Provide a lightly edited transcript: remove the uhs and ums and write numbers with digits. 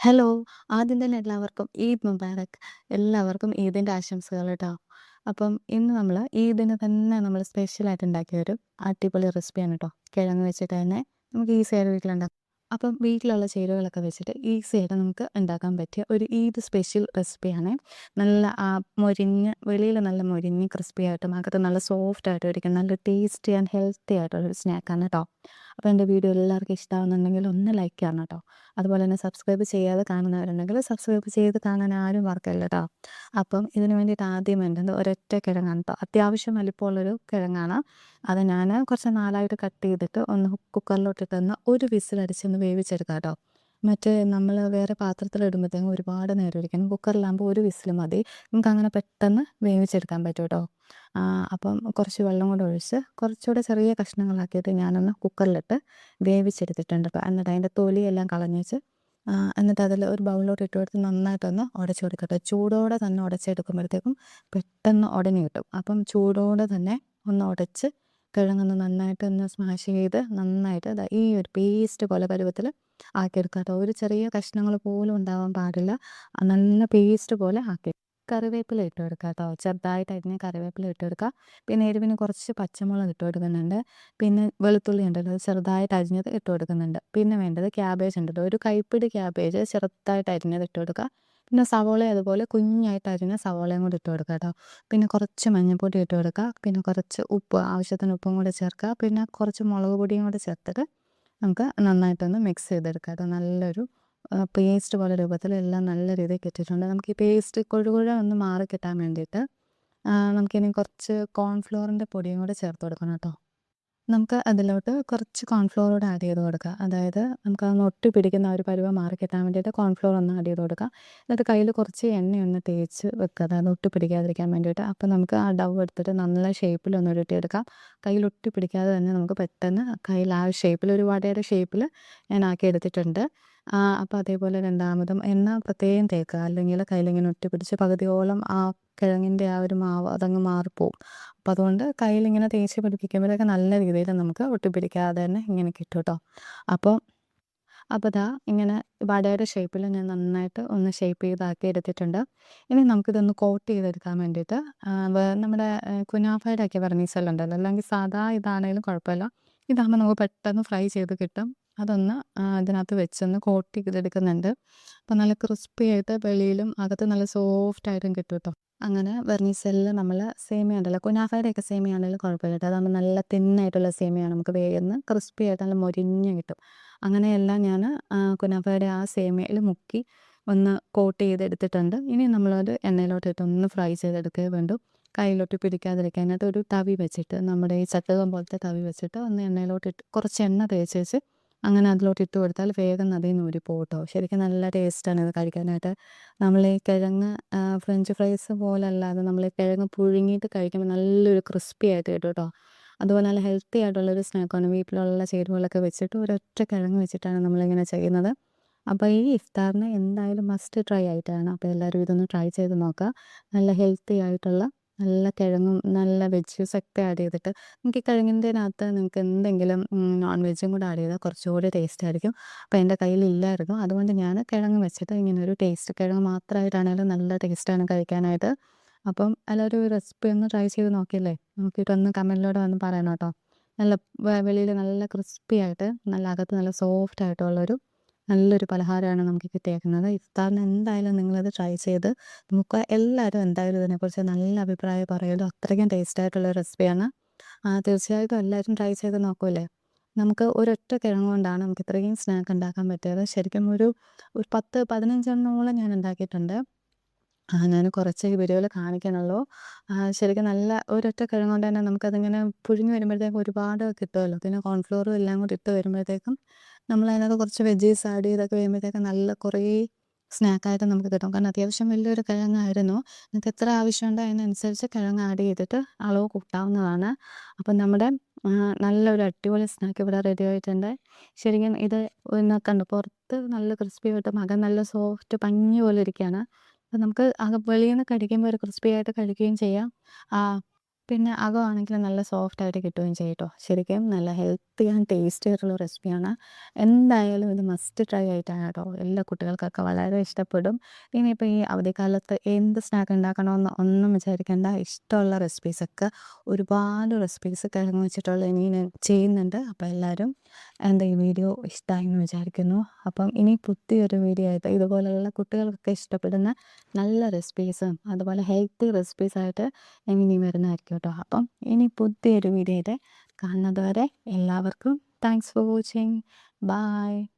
Hello! ആദ്യം തന്നെ എല്ലാവർക്കും ഈദ് മുബാറക്. എല്ലാവർക്കും ഈദിൻ്റെ ആശംസകൾ ട്ടോ. അപ്പം ഇന്ന് ഈദിന് തന്നെ സ്പെഷ്യലായിട്ട് ഉണ്ടാക്കിയ ഒരു അടിപൊളി റെസിപ്പിയാണ് ട്ടോ. കിഴങ്ങ് വെച്ചിട്ട് തന്നെ നമുക്ക് ഈസിയായിട്ട് വീട്ടിലുണ്ടാക്കാം. അപ്പം വീട്ടിലുള്ള ചേരുവകളൊക്കെ വെച്ചിട്ട് ഈസിയായിട്ട് നമുക്ക് ഉണ്ടാക്കാൻ പറ്റിയ ഒരു ഈദ് സ്പെഷ്യൽ റെസിപ്പിയാണ്. നല്ല വെളിയിൽ നല്ല മൊരിഞ്ഞ് ക്രിസ്പിയായിട്ടും അകത്ത് നല്ല സോഫ്റ്റായിട്ടും ഇരിക്കുന്ന നല്ല ടേസ്റ്റി ആൻഡ് ഹെൽത്തി ആയിട്ടുള്ളൊരു സ്നാക്കാണ് ട്ടോ. അപ്പോൾ എൻ്റെ വീഡിയോ എല്ലാവർക്കും ഇഷ്ടമാവുന്നുണ്ടെങ്കിൽ ഒന്ന് ലൈക്ക് ചെയ്യണം ട്ടോ. അതുപോലെ തന്നെ സബ്സ്ക്രൈബ് ചെയ്യാതെ കാണുന്നവരുണ്ടെങ്കിൽ സബ്സ്ക്രൈബ് ചെയ്ത് കാണാൻ ആരും മറക്കല്ല ട്ടോ. അപ്പം ഇതിന് വേണ്ടിയിട്ട് ആദ്യം വേണ്ടത് ഒരൊറ്റ കിഴങ്ങാണ് ട്ടോ. അത്യാവശ്യം വലിപ്പമുള്ളൊരു കിഴങ്ങാണ്. അത് ഞാൻ കുറച്ച് നാലായിട്ട് കട്ട് ചെയ്തിട്ട് ഒന്ന് കുക്കറിലോട്ടിട്ടൊന്ന് ഒരു വിസിലടിച്ചൊന്ന് വേവിച്ചെടുക്കാം ട്ടോ. മറ്റേ നമ്മൾ വേറെ പാത്രത്തിലിടുമ്പോഴത്തേക്കും ഒരുപാട് നേരം ഇരിക്കണം. കുക്കറിലാകുമ്പോൾ ഒരു വിസിൽ മതി. നമുക്കങ്ങനെ പെട്ടെന്ന് വേവിച്ചെടുക്കാൻ പറ്റും ട്ടോ. അപ്പം കുറച്ച് വെള്ളം കൂടെ ഒഴിച്ച് കുറച്ചുകൂടെ ചെറിയ കഷ്ണങ്ങളാക്കിയിട്ട് ഞാനൊന്ന് കുക്കറിലിട്ട് വേവിച്ചെടുത്തിട്ടുണ്ട് ട്ടോ. എന്നിട്ട് അതിൻ്റെ തൊലിയെല്ലാം കളഞ്ഞേച്ച് എന്നിട്ട് അതിൽ ഒരു ബൗളിലോട്ട് ഇട്ട് കൊടുത്ത് നന്നായിട്ടൊന്ന് ഉടച്ച് കൊടുക്കട്ടെ. ചൂടോടെ തന്നെ ഉടച്ചെടുക്കുമ്പോഴത്തേക്കും പെട്ടെന്ന് ഉടഞ്ഞ് കിട്ടും. അപ്പം ചൂടോടെ തന്നെ ഒന്ന് ഉടച്ച് കിഴങ്ങൊന്ന് നന്നായിട്ടൊന്ന് സ്മാഷ് ചെയ്ത് നന്നായിട്ട് ദാ ഈ ഒരു പേസ്റ്റ് പോലെ പരുവത്തിൽ ആക്കിയെടുക്കാം ട്ടോ. ഒരു ചെറിയ കഷ്ണങ്ങൾ പോലും ഉണ്ടാവാൻ പാടില്ല. നല്ല പേസ്റ്റ് പോലെ ആക്കി കറിവേപ്പില ഇട്ട് കൊടുക്കാം ട്ടോ. ചെറുതായിട്ട് അരിഞ്ഞ കറിവേപ്പില ഇട്ട് കൊടുക്കുക. പിന്നെ എരിവിന് കുറച്ച് പച്ചമുളക് ഇട്ട് കൊടുക്കുന്നുണ്ട്. പിന്നെ വെളുത്തുള്ളി ഉണ്ടല്ലോ അത് ചെറുതായിട്ട് അരിഞ്ഞത് ഇട്ട് കൊടുക്കുന്നുണ്ട്. പിന്നെ വേണ്ടത് ക്യാബേജ് ഉണ്ടല്ലോ ഒരു കൈപ്പിടി ക്യാബേജ് ചെറുതായിട്ട് അരിഞ്ഞത് ഇട്ട് കൊടുക്കുക. പിന്നെ സവോള അതുപോലെ കുഞ്ഞായിട്ട് അരിഞ്ഞ സവോളയും കൂടി ഇട്ട് കൊടുക്കുക ട്ടോ. പിന്നെ കുറച്ച് മഞ്ഞൾപ്പൊടി ഇട്ട് കൊടുക്കുക. പിന്നെ കുറച്ച് ഉപ്പ് ആവശ്യത്തിന് ഉപ്പും കൂടെ ചേർക്കുക. പിന്നെ കുറച്ച് മുളക് പൊടിയും കൂടെ ചേർത്തിട്ട് നമുക്ക് നന്നായിട്ടൊന്ന് മിക്സ് ചെയ്തെടുക്കാം ട്ടോ. നല്ലൊരു പേസ്റ്റ് പോലെ രൂപത്തിൽ എല്ലാം നല്ല രീതിയിൽ കിട്ടിയിട്ടുണ്ട്. നമുക്ക് ഈ പേസ്റ്റ് കൊഴുകൊഴ ഒന്ന് മാറി കിട്ടാൻ വേണ്ടിയിട്ട് നമുക്കിനി കുറച്ച് കോൺഫ്ലോറിൻ്റെ പൊടിയും കൂടെ ചേർത്ത് കൊടുക്കണം ട്ടോ. നമുക്ക് അതിലോട്ട് കുറച്ച് കോൺഫ്ലോർ കൂടെ ആഡ് ചെയ്ത് കൊടുക്കുക. അതായത് നമുക്കതൊന്ന് ഒട്ടി പിടിക്കുന്ന ആ ഒരു പരുവം മാറി കിട്ടാൻ വേണ്ടിയിട്ട് കോൺഫ്ലോർ ഒന്ന് ആഡ് ചെയ്ത് കൊടുക്കുക. എന്നിട്ട് കയ്യിൽ കുറച്ച് എണ്ണയൊന്ന് തേച്ച് വെക്കുക. അതായത് ഒട്ടി പിടിക്കാതിരിക്കാൻ വേണ്ടിയിട്ട്. അപ്പോൾ നമുക്ക് ആ ഡവ് എടുത്തിട്ട് നല്ല ഷേപ്പിലൊന്ന് ഉരുട്ടിയെടുക്കാം. കയ്യിൽ ഒട്ടി പിടിക്കാതെ തന്നെ നമുക്ക് പെട്ടെന്ന് കയ്യിൽ ആ ഷേപ്പിൽ ഒരു വടയുടെ ഷേപ്പിൽ ഞാൻ ആക്കി എടുത്തിട്ടുണ്ട്. അപ്പോൾ അതേപോലെ രണ്ടാമതും എണ്ണ പ്രത്യേകം തേക്കുക. അല്ലെങ്കിൽ കയ്യിലിങ്ങനെ ഒട്ടി പിടിച്ച് പകുതിയോളം ആ കിഴങ്ങിൻ്റെ ആ ഒരു മാവ് അതങ്ങ് മാറിപ്പോവും. അപ്പോൾ അതുകൊണ്ട് കയ്യിലിങ്ങനെ തേച്ച് പിടിപ്പിക്കുമ്പോഴൊക്കെ നല്ല രീതിയിൽ നമുക്ക് ഒട്ടിപ്പിടിക്കാതെ തന്നെ ഇങ്ങനെ കിട്ടും ട്ടോ. അപ്പോൾ ദാ ഇങ്ങനെ വടയുടെ ഷേപ്പിൽ ഞാൻ നന്നായിട്ട് ഒന്ന് ഷേപ്പ് ചെയ്താക്കി എടുത്തിട്ടുണ്ട്. ഇനി നമുക്കിതൊന്ന് കോട്ട് ചെയ്തെടുക്കാൻ വേണ്ടിയിട്ട് നമ്മുടെ കുനാഫയുടെ ഒക്കെ വെർമീസെല്ലുണ്ടല്ലോ അല്ലെങ്കിൽ സാധാ ഇതാണെങ്കിലും കുഴപ്പമില്ല. ഇതാകുമ്പോൾ നമുക്ക് പെട്ടെന്ന് ഫ്രൈ ചെയ്ത് കിട്ടും. അതൊന്ന് ഇതിനകത്ത് വെച്ചൊന്ന് കോട്ട് ചെയ്തെടുക്കുന്നുണ്ട്. അപ്പോൾ നല്ല ക്രിസ്പി ആയിട്ട് വെളിയിലും അകത്ത് നല്ല സോഫ്റ്റായിട്ടും കിട്ടും ട്ടോ. അങ്ങനെ വെർമീസെല്ലിൽ നമ്മൾ സേമിയ ഉണ്ടല്ലോ കുനാഫയുടെയൊക്കെ സേമിയ ആണെങ്കിലും കുഴപ്പമില്ല ട്ടോ. അതാകുമ്പോൾ നല്ല തിന്നായിട്ടുള്ള സേമിയയാണ്. നമുക്ക് വേഗം ക്രിസ്പി ആയിട്ട് നല്ല മൊരിഞ്ഞ് കിട്ടും. അങ്ങനെയെല്ലാം ഞാൻ കുനാഫയുടെ ആ സേമിയയിൽ മുക്കി ഒന്ന് കോട്ട് ചെയ്തെടുത്തിട്ടുണ്ട്. ഇനി നമ്മളത് എണ്ണയിലോട്ടിട്ട് ഒന്ന് ഫ്രൈ ചെയ്തെടുക്കുകയേ വേണ്ടൂ. കയ്യിലോട്ട് പിടിക്കാതിരിക്കാനായിട്ട് ഒരു തവി വെച്ചിട്ട് നമ്മുടെ ഈ ചട്ടുകം പോലത്തെ തവി വെച്ചിട്ട് ഒന്ന് എണ്ണയിലോട്ടിട്ട് കുറച്ച് എണ്ണ തേച്ചേച്ച് അങ്ങനെ അതിലോട്ട് ഇട്ട് കൊടുത്താൽ വേഗം അതിൽ നിന്ന് ഊരിപ്പോവും ട്ടോ. ശരിക്കും നല്ല ടേസ്റ്റാണ് ഇത് കഴിക്കാനായിട്ട്. നമ്മൾ ഈ കിഴങ്ങ് ഫ്രഞ്ച് ഫ്രൈസ് പോലല്ലാതെ നമ്മൾ ഈ കിഴങ്ങ് പുഴുങ്ങിയിട്ട് കഴിക്കുമ്പോൾ നല്ലൊരു ക്രിസ്പി ആയിട്ട് കിട്ടും ട്ടോ. അതുപോലെ നല്ല ഹെൽത്തി ആയിട്ടുള്ളൊരു സ്നാക്കാണ്. വീട്ടിലുള്ള ചേരുവകളൊക്കെ വെച്ചിട്ട് ഒരൊറ്റ കിഴങ്ങ് വെച്ചിട്ടാണ് നമ്മളിങ്ങനെ ചെയ്യുന്നത്. അപ്പോൾ ഈ ഇഫ്താറിന് എന്തായാലും മസ്റ്റ് ട്രൈ ആയിട്ടാണ്. അപ്പോൾ എല്ലാവരും ഇതൊന്ന് ട്രൈ ചെയ്ത് നോക്കുക. നല്ല ഹെൽത്തി ആയിട്ടുള്ള നല്ല കിഴങ്ങും നല്ല വെജ്ജൂസൊക്കെ ആഡ് ചെയ്തിട്ട് നിങ്ങൾക്ക് ഈ കിഴങ്ങിൻ്റെനകത്ത് നിങ്ങൾക്ക് എന്തെങ്കിലും നോൺ വെജും കൂടെ ആഡ് ചെയ്താൽ കുറച്ചുകൂടി ടേസ്റ്റ് ആയിരിക്കും. അപ്പോൾ എൻ്റെ കയ്യിലില്ലായിരുന്നു. അതുകൊണ്ട് ഞാൻ കിഴങ്ങ് വെച്ചിട്ട് ഇങ്ങനൊരു ടേസ്റ്റ് കിഴങ്ങ് മാത്രമായിട്ടാണെങ്കിലും നല്ല ടേസ്റ്റാണ് കഴിക്കാനായിട്ട്. അപ്പം എല്ലാവരും ഈ റെസിപ്പി ഒന്ന് ട്രൈ ചെയ്ത് നോക്കിയല്ലേ നോക്കിയിട്ടൊന്ന് കമൻറ്റിലൂടെ വന്ന് പറയണം കേട്ടോ. നല്ല വെളിയിൽ നല്ല ക്രിസ്പി ആയിട്ട് നല്ല അകത്ത് നല്ല സോഫ്റ്റ് ആയിട്ടുള്ളൊരു നല്ലൊരു പലഹാരമാണ് നമുക്ക് കിട്ടിയേക്കുന്നത്. ഇഫ്താറിന് എന്തായാലും നിങ്ങളിത് ട്രൈ ചെയ്ത് നോക്കുക. എല്ലാവരും എന്തായാലും ഇതിനെക്കുറിച്ച് നല്ല അഭിപ്രായം പറയുമല്ലോ. അത്രയ്ക്കും ടേസ്റ്റ് ആയിട്ടുള്ള റെസിപ്പിയാണ്. തീർച്ചയായിട്ടും എല്ലാവരും ട്രൈ ചെയ്ത് നോക്കൂല്ലേ. നമുക്ക് ഒരൊറ്റ കിഴങ്ങ് കൊണ്ടാണ് നമുക്ക് ഇത്രയും സ്നാക്ക് ഉണ്ടാക്കാൻ പറ്റിയത്. ശരിക്കും ഒരു 10, 15 ഞാൻ ഉണ്ടാക്കിയിട്ടുണ്ട്. ഞാൻ കുറച്ച് ഈ വീഡിയോയിൽ കാണിക്കണുള്ളൂ. ശരിക്കും നല്ല ഒരൊറ്റ കിഴങ്ങ് കൊണ്ട് തന്നെ നമുക്കതിങ്ങനെ പുഴുങ്ങി വരുമ്പോഴത്തേക്കും ഒരുപാട് കിട്ടുമല്ലോ. പിന്നെ കോൺഫ്ലോറും എല്ലാം കൂടി ഇട്ട് വരുമ്പോഴത്തേക്കും നമ്മളതിനകത്ത് കുറച്ച് വെജീസ് ആഡ് ചെയ്തൊക്കെ വരുമ്പോഴത്തേക്കും നല്ല കുറേ സ്നാക്കായിട്ട് നമുക്ക് കിട്ടും. കാരണം അത്യാവശ്യം വലിയൊരു കിഴങ്ങായിരുന്നു. നിങ്ങൾക്ക് എത്ര ആവശ്യമുണ്ടോ അതിനനുസരിച്ച് കിഴങ്ങ് ആഡ് ചെയ്തിട്ട് അളവ് കൂട്ടാവുന്നതാണ്. അപ്പം നമ്മുടെ നല്ലൊരു അടിപൊളി സ്നാക്ക് ഇവിടെ റെഡി ആയിട്ടുണ്ട്. ശരിക്കും ഇത് ഒന്ന് കണ്ടോ പുറത്ത് നല്ല ക്രിസ്പി ആയിട്ട് അകം നല്ല സോഫ്റ്റ് പഞ്ഞി പോലെ ഇരിക്കുകയാണ്. അപ്പം നമുക്ക് വെളിയിൽ നിന്ന് കഴിക്കുമ്പോൾ ഒരു ക്രിസ്പി ആയിട്ട് കഴിക്കുകയും ചെയ്യാം. പിന്നെ അകമാണെങ്കിൽ നല്ല സോഫ്റ്റായിട്ട് കിട്ടുകയും ചെയ്യും കേട്ടോ. ശരിക്കും നല്ല ഹെൽത്തി ആൻഡ് ടേസ്റ്റി ആയിട്ടുള്ള റെസിപ്പിയാണ്. എന്തായാലും ഇത് മസ്റ്റ് ട്രൈ ആയിട്ടാണ് കേട്ടോ. എല്ലാ കുട്ടികൾക്കൊക്കെ വളരെ ഇഷ്ടപ്പെടും. ഇനിയിപ്പോൾ ഈ അവധിക്കാലത്ത് എന്ത് സ്നാക്ക് ഉണ്ടാക്കണമെന്ന് ഒന്നും വിചാരിക്കേണ്ട. ഇഷ്ടമുള്ള റെസിപ്പീസൊക്കെ ഒരുപാട് റെസിപ്പീസ് കിഴങ്ങ് വെച്ചിട്ടുള്ള ഇനി ഞാൻ ചെയ്യുന്നുണ്ട്. അപ്പോൾ എല്ലാവരും ഈ വീഡിയോ ഇഷ്ടമായി എന്ന് വിചാരിക്കുന്നു. അപ്പം ഇനി പുതിയൊരു വീഡിയോ ആയിട്ട് ഇതുപോലെയുള്ള കുട്ടികൾക്കൊക്കെ ഇഷ്ടപ്പെടുന്ന നല്ല റെസിപ്പീസും അതുപോലെ ഹെൽത്തി റെസിപ്പീസായിട്ട് ഞാൻ ഇനി വരുന്നതായിരിക്കും കേട്ടോ. അപ്പം ഇനി പുതിയൊരു വീഡിയോ ആയിട്ട് കാണുന്നത് വരെ എല്ലാവർക്കും താങ്ക്സ് ഫോർ വാച്ചിങ്. ബൈ.